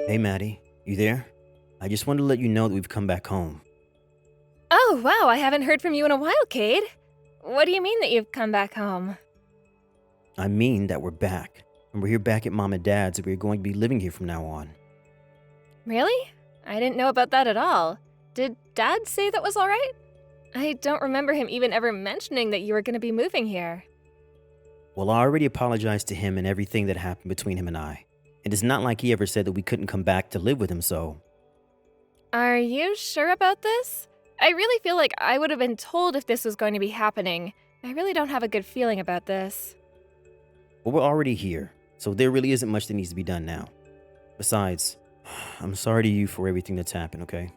Hey, Maddie, you there? I just wanted to let you know that we've come back home. Oh, wow, I haven't heard from you in a while, Cade. What do you mean that you've come back home? I mean that we're back, and we're here back at Mom and Dad's, and we're going to be living here from now on. Really? I didn't know about that at all. Did Dad say that was alright? I don't remember him even ever mentioning that you were going to be moving here. Well, I already apologized to him and everything that happened between him and I. And it's not like he ever said that we couldn't come back to live with him, so. Are you sure about this? I really feel like I would have been told if this was going to be happening. I really don't have a good feeling about this. Well, we're already here, so there really isn't much that needs to be done now. Besides, I'm sorry to you for everything that's happened, okay?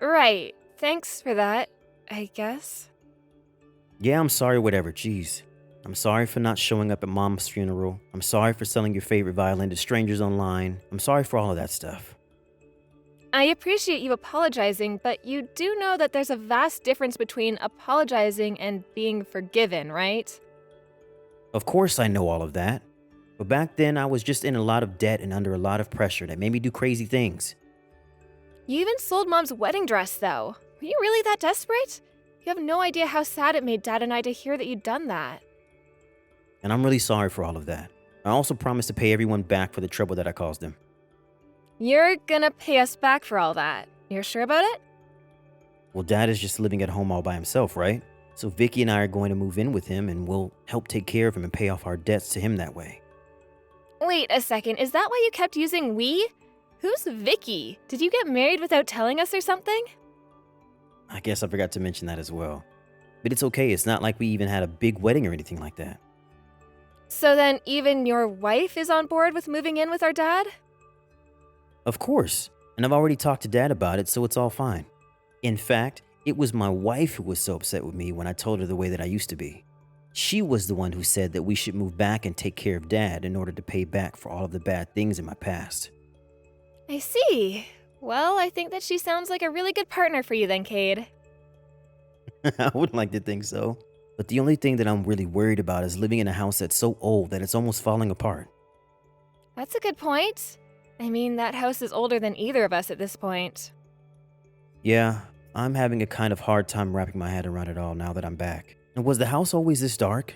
Right. Thanks for that, I guess. Yeah, I'm sorry, whatever, jeez. I'm sorry for not showing up at Mom's funeral. I'm sorry for selling your favorite violin to strangers online. I'm sorry for all of that stuff. I appreciate you apologizing, but you do know that there's a vast difference between apologizing and being forgiven, right? Of course I know all of that. But back then I was just in a lot of debt and under a lot of pressure that made me do crazy things. You even sold Mom's wedding dress, though. Were you really that desperate? You have no idea how sad it made Dad and I to hear that you'd done that. And I'm really sorry for all of that. I also promised to pay everyone back for the trouble that I caused them. You're gonna pay us back for all that. You're sure about it? Well, Dad is just living at home all by himself, right? So Vicky and I are going to move in with him and we'll help take care of him and pay off our debts to him that way. Wait a second, is that why you kept using we? Who's Vicky? Did you get married without telling us or something? I guess I forgot to mention that as well. But it's okay, it's not like we even had a big wedding or anything like that. So then even your wife is on board with moving in with our dad? Of course, and I've already talked to Dad about it, so it's all fine. In fact, it was my wife who was so upset with me when I told her the way that I used to be. She was the one who said that we should move back and take care of Dad in order to pay back for all of the bad things in my past. I see. Well, I think that she sounds like a really good partner for you then, Cade. I would like to think so. But the only thing that I'm really worried about is living in a house that's so old that it's almost falling apart. That's a good point. I mean, that house is older than either of us at this point. Yeah, I'm having a kind of hard time wrapping my head around it all now that I'm back. And was the house always this dark?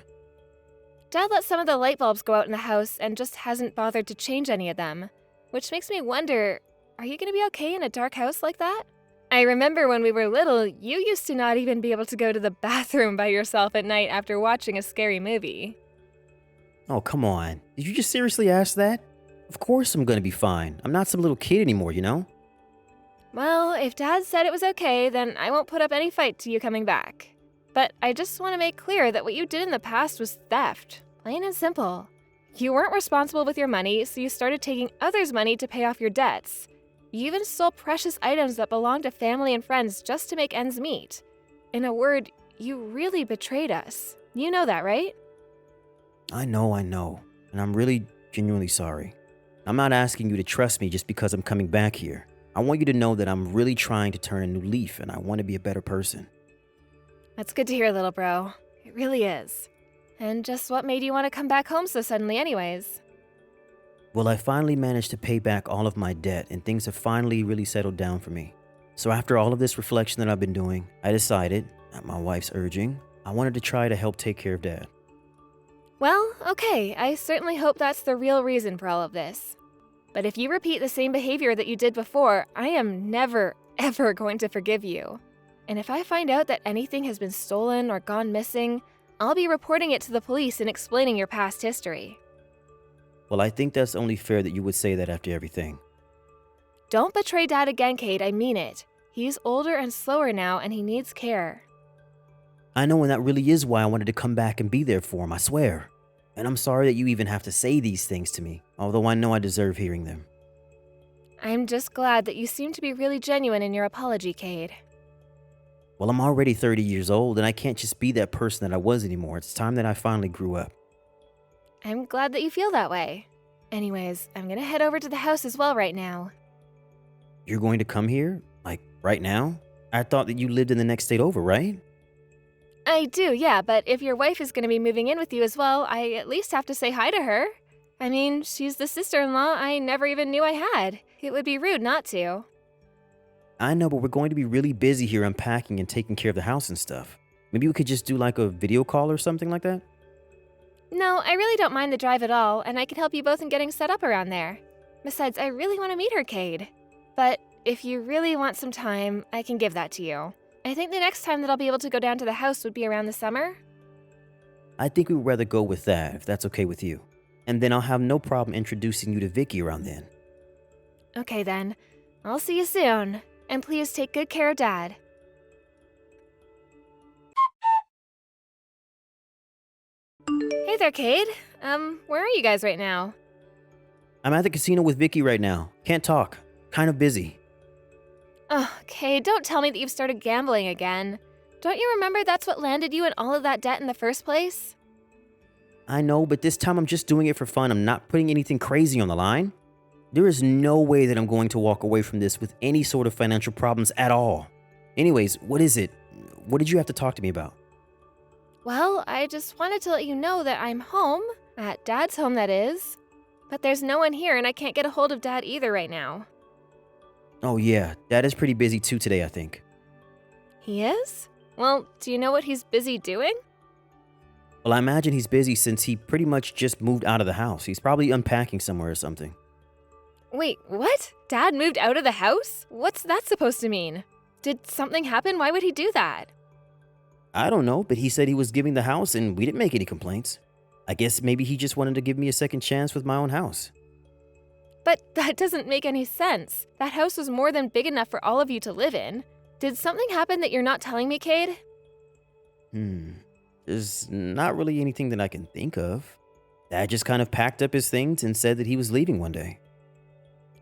Dad let some of the light bulbs go out in the house and just hasn't bothered to change any of them. Which makes me wonder, are you gonna be okay in a dark house like that? I remember when we were little, you used to not even be able to go to the bathroom by yourself at night after watching a scary movie. Oh, come on. Did you just seriously ask that? Of course I'm gonna be fine. I'm not some little kid anymore, you know? Well, if Dad said it was okay, then I won't put up any fight to you coming back. But I just want to make clear that what you did in the past was theft. Plain and simple. You weren't responsible with your money, so you started taking others' money to pay off your debts. You even stole precious items that belonged to family and friends just to make ends meet. In a word, you really betrayed us. You know that, right? I know, and I'm really genuinely sorry. I'm not asking you to trust me just because I'm coming back here. I want you to know that I'm really trying to turn a new leaf and I want to be a better person. That's good to hear, little bro. It really is. And just what made you want to come back home so suddenly anyways? Well, I finally managed to pay back all of my debt and things have finally really settled down for me. So after all of this reflection that I've been doing, I decided, at my wife's urging, I wanted to try to help take care of Dad. Well, okay, I certainly hope that's the real reason for all of this. But if you repeat the same behavior that you did before, I am never, ever going to forgive you. And if I find out that anything has been stolen or gone missing, I'll be reporting it to the police and explaining your past history. Well, I think that's only fair that you would say that after everything. Don't betray Dad again, Kate, I mean it. He's older and slower now and he needs care. I know, and that really is why I wanted to come back and be there for him, I swear. And I'm sorry that you even have to say these things to me, although I know I deserve hearing them. I'm just glad that you seem to be really genuine in your apology, Cade. Well, I'm already 30 years old, and I can't just be that person that I was anymore. It's time that I finally grew up. I'm glad that you feel that way. Anyways, I'm gonna head over to the house as well right now. You're going to come here? Like, right now? I thought that you lived in the next state over, right? I do, yeah, but if your wife is gonna be moving in with you as well, I at least have to say hi to her. I mean, she's the sister-in-law I never even knew I had. It would be rude not to. I know, but we're going to be really busy here unpacking and taking care of the house and stuff. Maybe we could just do like a video call or something like that? No, I really don't mind the drive at all, and I can help you both in getting set up around there. Besides, I really want to meet her, Cade. But if you really want some time, I can give that to you. I think the next time that I'll be able to go down to the house would be around the summer. I think we'd rather go with that, if that's okay with you. And then I'll have no problem introducing you to Vicky around then. Okay then. I'll see you soon. And please take good care of Dad. Hey there, Cade. Where are you guys right now? I'm at the casino with Vicky right now. Can't talk. Kind of busy. Oh, Cade, don't tell me that you've started gambling again. Don't you remember that's what landed you in all of that debt in the first place? I know, but this time I'm just doing it for fun. I'm not putting anything crazy on the line. There is no way that I'm going to walk away from this with any sort of financial problems at all. Anyways, what is it? What did you have to talk to me about? Well, I just wanted to let you know that I'm home. At Dad's home, that is. But there's no one here and I can't get a hold of Dad either right now. Oh yeah, Dad is pretty busy too today, I think. He is? Well, do you know what he's busy doing? Well, I imagine he's busy since he pretty much just moved out of the house. He's probably unpacking somewhere or something. Wait, what? Dad moved out of the house? What's that supposed to mean? Did something happen? Why would he do that? I don't know, but he said he was giving the house and we didn't make any complaints. I guess maybe he just wanted to give me a second chance with my own house. But that doesn't make any sense. That house was more than big enough for all of you to live in. Did something happen that you're not telling me, Cade? There's not really anything that I can think of. Dad just kind of packed up his things and said that he was leaving one day.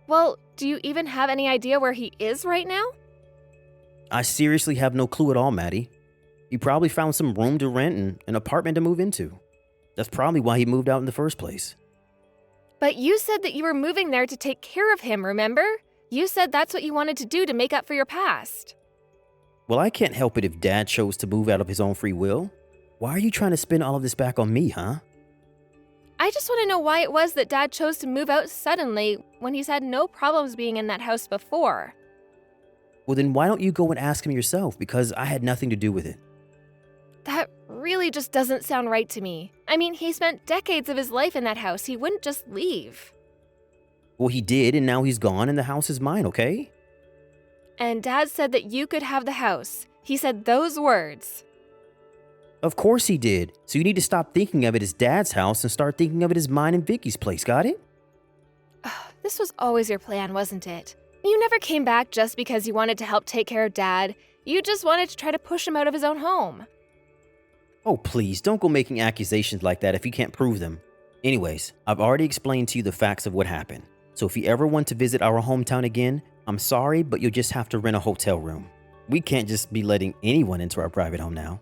Well, do you even have any idea where he is right now? I seriously have no clue at all, Maddie. He probably found some room to rent and an apartment to move into. That's probably why he moved out in the first place. But you said that you were moving there to take care of him, remember? You said that's what you wanted to do to make up for your past. Well, I can't help it if Dad chose to move out of his own free will. Why are you trying to spin all of this back on me, huh? I just want to know why it was that Dad chose to move out suddenly when he's had no problems being in that house before. Well, then why don't you go and ask him yourself, because I had nothing to do with it. That really just doesn't sound right to me. I mean, he spent decades of his life in that house. He wouldn't just leave. Well, he did, and now he's gone, and the house is mine, okay? And Dad said that you could have the house. He said those words. Of course he did. So you need to stop thinking of it as Dad's house and start thinking of it as mine and Vicky's place, got it? This was always your plan, wasn't it? You never came back just because you wanted to help take care of Dad. You just wanted to try to push him out of his own home. Oh, please, don't go making accusations like that if you can't prove them. Anyways, I've already explained to you the facts of what happened. So if you ever want to visit our hometown again, I'm sorry, but you'll just have to rent a hotel room. We can't just be letting anyone into our private home now.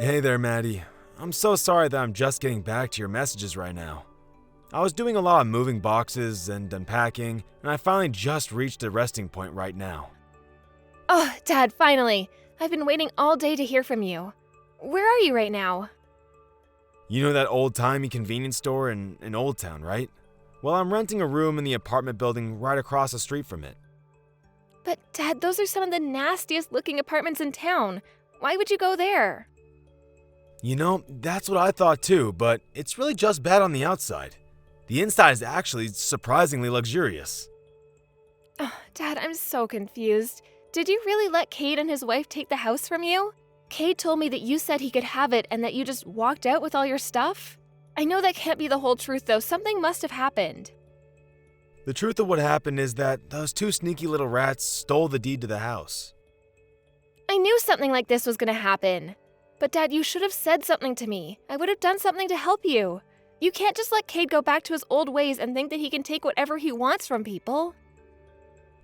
Hey there, Maddie. I'm so sorry that I'm just getting back to your messages right now. I was doing a lot of moving boxes and unpacking, and I finally just reached a resting point right now. Oh, Dad, finally. I've been waiting all day to hear from you. Where are you right now? You know that old-timey convenience store in Old Town, right? Well, I'm renting a room in the apartment building right across the street from it. But, Dad, those are some of the nastiest looking apartments in town. Why would you go there? You know, that's what I thought too, but it's really just bad on the outside. The inside is actually surprisingly luxurious. Oh, Dad, I'm so confused. Did you really let Cade and his wife take the house from you? Cade told me that you said he could have it and that you just walked out with all your stuff. I know that can't be the whole truth, though. Something must have happened. The truth of what happened is that those two sneaky little rats stole the deed to the house. I knew something like this was going to happen. But, Dad, you should have said something to me. I would have done something to help you. You can't just let Cade go back to his old ways and think that he can take whatever he wants from people.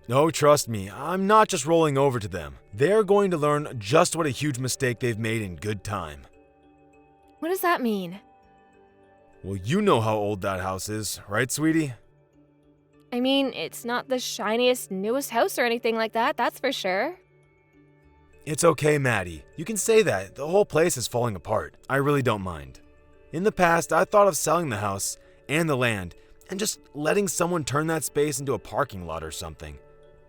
No, trust me, I'm not just rolling over to them. They're going to learn just what a huge mistake they've made in good time. What does that mean? Well, you know how old that house is, right, sweetie? I mean, it's not the shiniest, newest house or anything like that, that's for sure. It's okay, Maddie. You can say that. The whole place is falling apart. I really don't mind. In the past, I thought of selling the house and the land and just letting someone turn that space into a parking lot or something.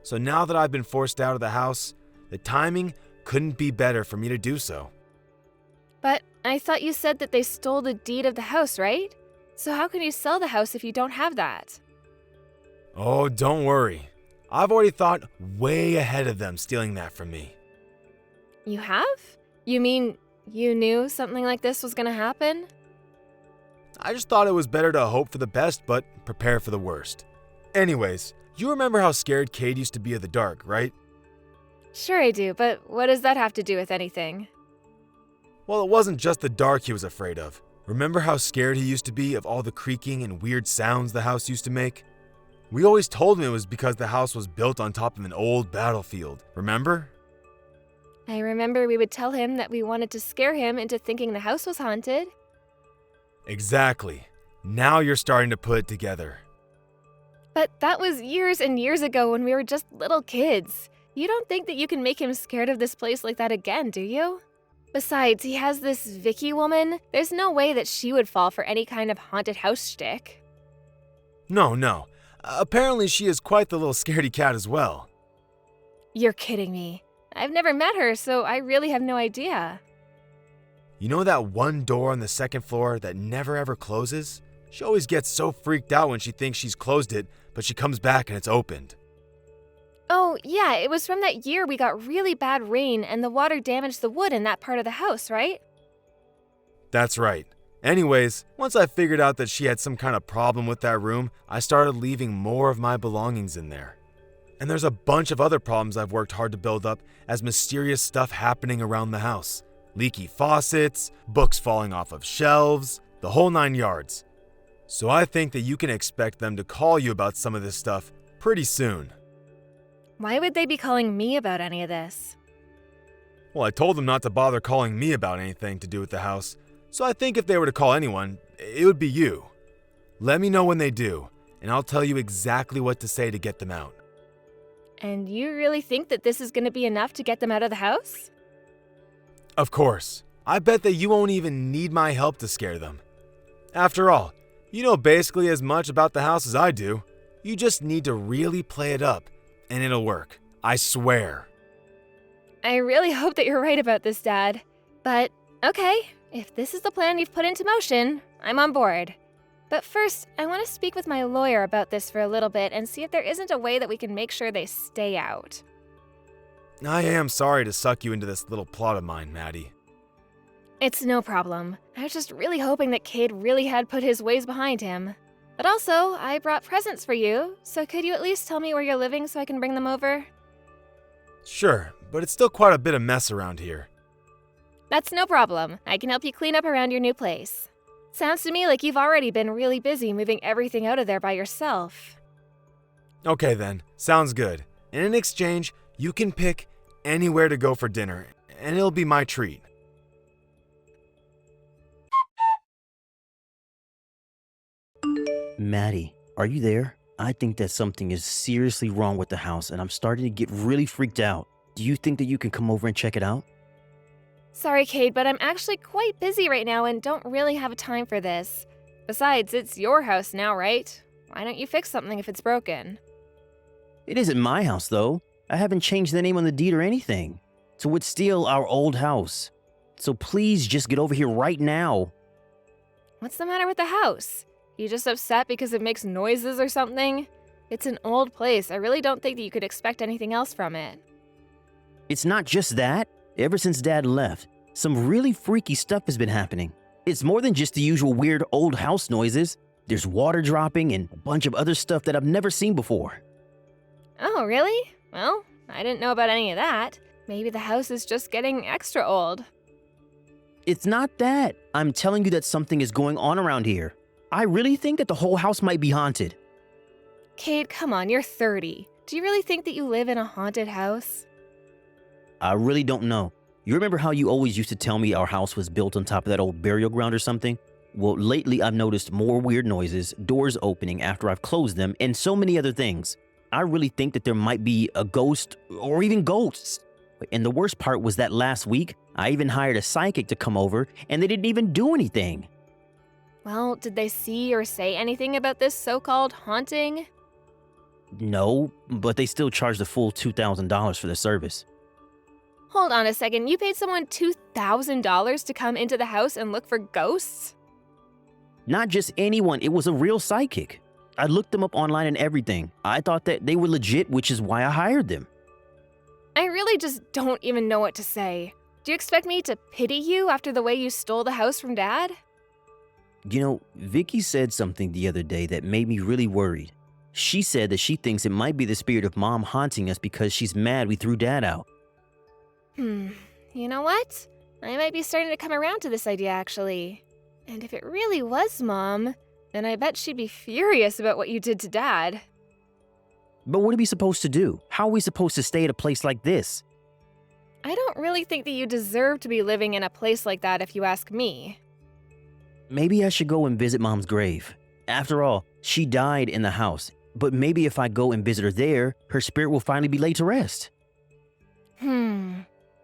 So now that I've been forced out of the house, the timing couldn't be better for me to do so. But I thought you said that they stole the deed of the house, right? So how can you sell the house if you don't have that? Oh, don't worry. I've already thought way ahead of them stealing that from me. You have? You mean you knew something like this was gonna happen? I just thought it was better to hope for the best but prepare for the worst. Anyways, you remember how scared Cade used to be of the dark, right? Sure I do, but what does that have to do with anything? Well, it wasn't just the dark he was afraid of. Remember how scared he used to be of all the creaking and weird sounds the house used to make? We always told him it was because the house was built on top of an old battlefield, remember? I remember we would tell him that we wanted to scare him into thinking the house was haunted. Exactly. Now you're starting to put it together. But that was years and years ago when we were just little kids. You don't think that you can make him scared of this place like that again, do you? Besides, he has this Vicky woman. There's no way that she would fall for any kind of haunted house shtick. No. Apparently she is quite the little scaredy cat as well. You're kidding me. I've never met her, so I really have no idea. You know that one door on the second floor that never ever closes? She always gets so freaked out when she thinks she's closed it, but she comes back and it's opened. Oh, yeah, it was from that year we got really bad rain and the water damaged the wood in that part of the house, right? That's right. Anyways, once I figured out that she had some kind of problem with that room, I started leaving more of my belongings in there. And there's a bunch of other problems I've worked hard to build up as mysterious stuff happening around the house. Leaky faucets, books falling off of shelves, the whole 9 yards. So I think that you can expect them to call you about some of this stuff pretty soon. Why would they be calling me about any of this? Well, I told them not to bother calling me about anything to do with the house, so I think if they were to call anyone, it would be you. Let me know when they do, and I'll tell you exactly what to say to get them out. And you really think that this is going to be enough to get them out of the house? Of course. I bet that you won't even need my help to scare them. After all, you know basically as much about the house as I do. You just need to really play it up, and it'll work. I swear. I really hope that you're right about this, Dad. But, okay, if this is the plan you've put into motion, I'm on board. But first, I want to speak with my lawyer about this for a little bit and see if there isn't a way that we can make sure they stay out. I am sorry to suck you into this little plot of mine, Maddie. It's no problem. I was just really hoping that Cade really had put his ways behind him. But also, I brought presents for you, so could you at least tell me where you're living so I can bring them over? Sure, but it's still quite a bit of mess around here. That's no problem. I can help you clean up around your new place. Sounds to me like you've already been really busy moving everything out of there by yourself. Okay then, sounds good. And in exchange, you can pick anywhere to go for dinner, and it'll be my treat. Maddie, are you there? I think that something is seriously wrong with the house, and I'm starting to get really freaked out. Do you think that you can come over and check it out? Sorry, Cade, but I'm actually quite busy right now and don't really have time for this. Besides, it's your house now, right? Why don't you fix something if it's broken? It isn't my house, though. I haven't changed the name on the deed or anything. So it's still our old house. So please just get over here right now. What's the matter with the house? You just upset because it makes noises or something? It's an old place. I really don't think that you could expect anything else from it. It's not just that. Ever since Dad left, some really freaky stuff has been happening. It's more than just the usual weird old house noises. There's water dropping and a bunch of other stuff that I've never seen before. Oh, really? Well, I didn't know about any of that. Maybe the house is just getting extra old. It's not that. I'm telling you that something is going on around here. I really think that the whole house might be haunted. Cade, come on, you're 30. Do you really think that you live in a haunted house? I really don't know. You remember how you always used to tell me our house was built on top of that old burial ground or something? Well, lately I've noticed more weird noises, doors opening after I've closed them, and so many other things. I really think that there might be a ghost or even ghosts. And the worst part was that last week, I even hired a psychic to come over, and they didn't even do anything. Well, did they see or say anything about this so-called haunting? No, but they still charged the full $2,000 for the service. Hold on a second, you paid someone $2,000 to come into the house and look for ghosts? Not just anyone, it was a real psychic. I looked them up online and everything. I thought that they were legit, which is why I hired them. I really just don't even know what to say. Do you expect me to pity you after the way you stole the house from Dad? You know, Vicky said something the other day that made me really worried. She said that she thinks it might be the spirit of Mom haunting us because she's mad we threw Dad out. You know what? I might be starting to come around to this idea, actually. And if it really was Mom, then I bet she'd be furious about what you did to Dad. But what are we supposed to do? How are we supposed to stay at a place like this? I don't really think that you deserve to be living in a place like that if you ask me. Maybe I should go and visit Mom's grave. After all, she died in the house. But maybe if I go and visit her there, her spirit will finally be laid to rest.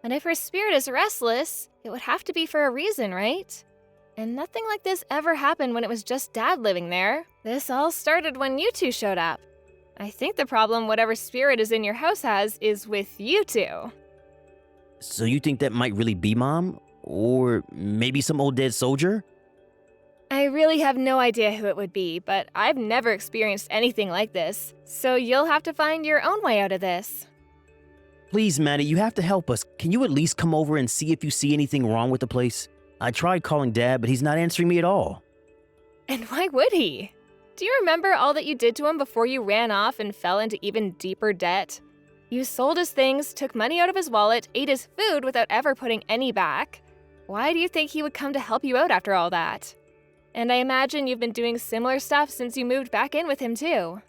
And if her spirit is restless, it would have to be for a reason, right? And nothing like this ever happened when it was just Dad living there. This all started when you two showed up. I think the problem whatever spirit is in your house has is with you two. So you think that might really be Mom? Or maybe some old dead soldier? I really have no idea who it would be, but I've never experienced anything like this. So you'll have to find your own way out of this. Please, Maddie, you have to help us. Can you at least come over and see if you see anything wrong with the place? I tried calling Dad, but he's not answering me at all. And why would he? Do you remember all that you did to him before you ran off and fell into even deeper debt? You sold his things, took money out of his wallet, ate his food without ever putting any back. Why do you think he would come to help you out after all that? And I imagine you've been doing similar stuff since you moved back in with him too.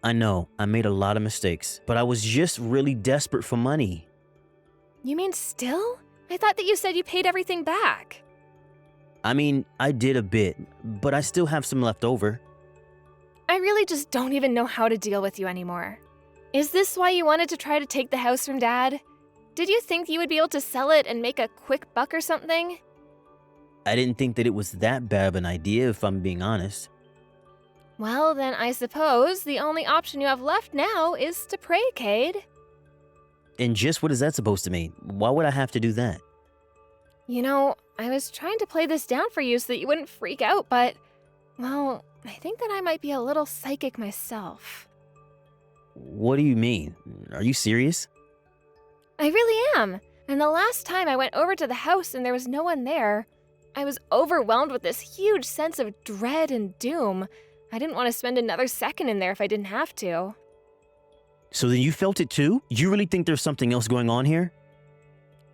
I know, I made a lot of mistakes, but I was just really desperate for money. You mean still? I thought that you said you paid everything back. I mean, I did a bit, but I still have some left over. I really just don't even know how to deal with you anymore. Is this why you wanted to try to take the house from Dad? Did you think you would be able to sell it and make a quick buck or something? I didn't think that it was that bad of an idea, if I'm being honest. Well, then I suppose the only option you have left now is to pray, Cade. And just what is that supposed to mean? Why would I have to do that? You know, I was trying to play this down for you so that you wouldn't freak out, but, well, I think that I might be a little psychic myself. What do you mean? Are you serious? I really am. And the last time I went over to the house and there was no one there, I was overwhelmed with this huge sense of dread and doom. I didn't want to spend another second in there if I didn't have to. So then you felt it too? You really think there's something else going on here?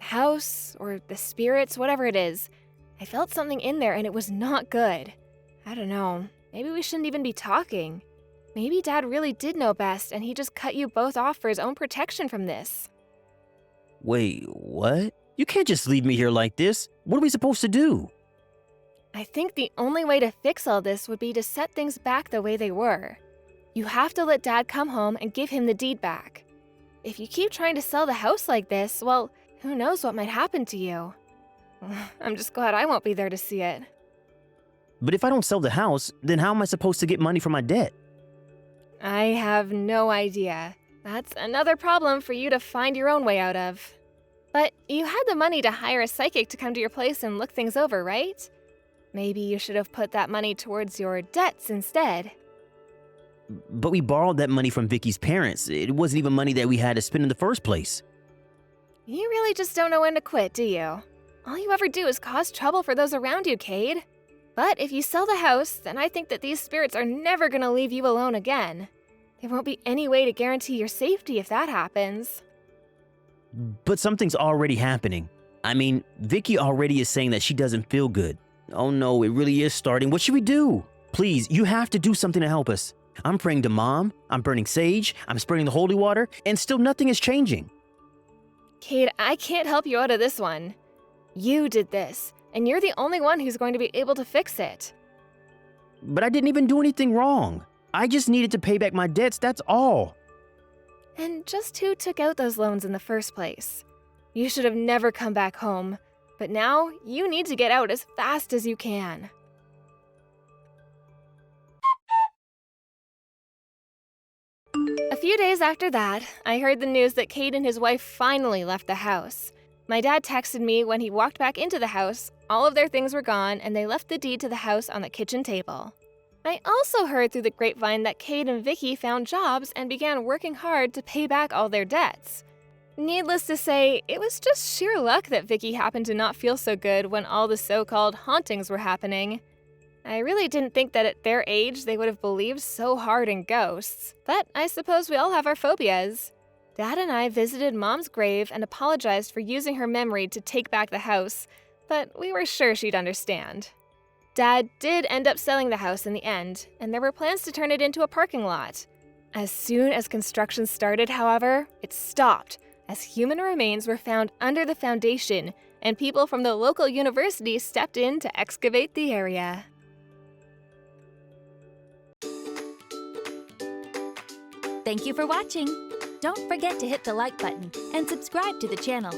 The house, or the spirits, whatever it is. I felt something in there and it was not good. I don't know. Maybe we shouldn't even be talking. Maybe Dad really did know best and he just cut you both off for his own protection from this. Wait, what? You can't just leave me here like this. What are we supposed to do? I think the only way to fix all this would be to set things back the way they were. You have to let Dad come home and give him the deed back. If you keep trying to sell the house like this, well, who knows what might happen to you. I'm just glad I won't be there to see it. But if I don't sell the house, then how am I supposed to get money for my debt? I have no idea. That's another problem for you to find your own way out of. But you had the money to hire a psychic to come to your place and look things over, right? Maybe you should have put that money towards your debts instead. But we borrowed that money from Vicky's parents. It wasn't even money that we had to spend in the first place. You really just don't know when to quit, do you? All you ever do is cause trouble for those around you, Cade. But if you sell the house, then I think that these spirits are never gonna leave you alone again. There won't be any way to guarantee your safety if that happens. But something's already happening. I mean, Vicky already is saying that she doesn't feel good. Oh no, it really is starting. What should we do? Please, you have to do something to help us. I'm praying to Mom, I'm burning sage, I'm spreading the holy water, and still nothing is changing. Cade, I can't help you out of this one. You did this, and you're the only one who's going to be able to fix it. But I didn't even do anything wrong. I just needed to pay back my debts, that's all. And just who took out those loans in the first place? You should have never come back home, but now you need to get out as fast as you can. A few days after that, I heard the news that Cade and his wife finally left the house. My dad texted me when he walked back into the house. All of their things were gone, and they left the deed to the house on the kitchen table. I also heard through the grapevine that Cade and Vicky found jobs and began working hard to pay back all their debts. Needless to say, it was just sheer luck that Vicky happened to not feel so good when all the so-called hauntings were happening. I really didn't think that at their age they would have believed so hard in ghosts, but I suppose we all have our phobias. Dad and I visited Mom's grave and apologized for using her memory to take back the house, but we were sure she'd understand. Dad did end up selling the house in the end, and there were plans to turn it into a parking lot. As soon as construction started, however, it stopped, as human remains were found under the foundation, and people from the local university stepped in to excavate the area. Thank you for watching. Don't forget to hit the like button and subscribe to the channel.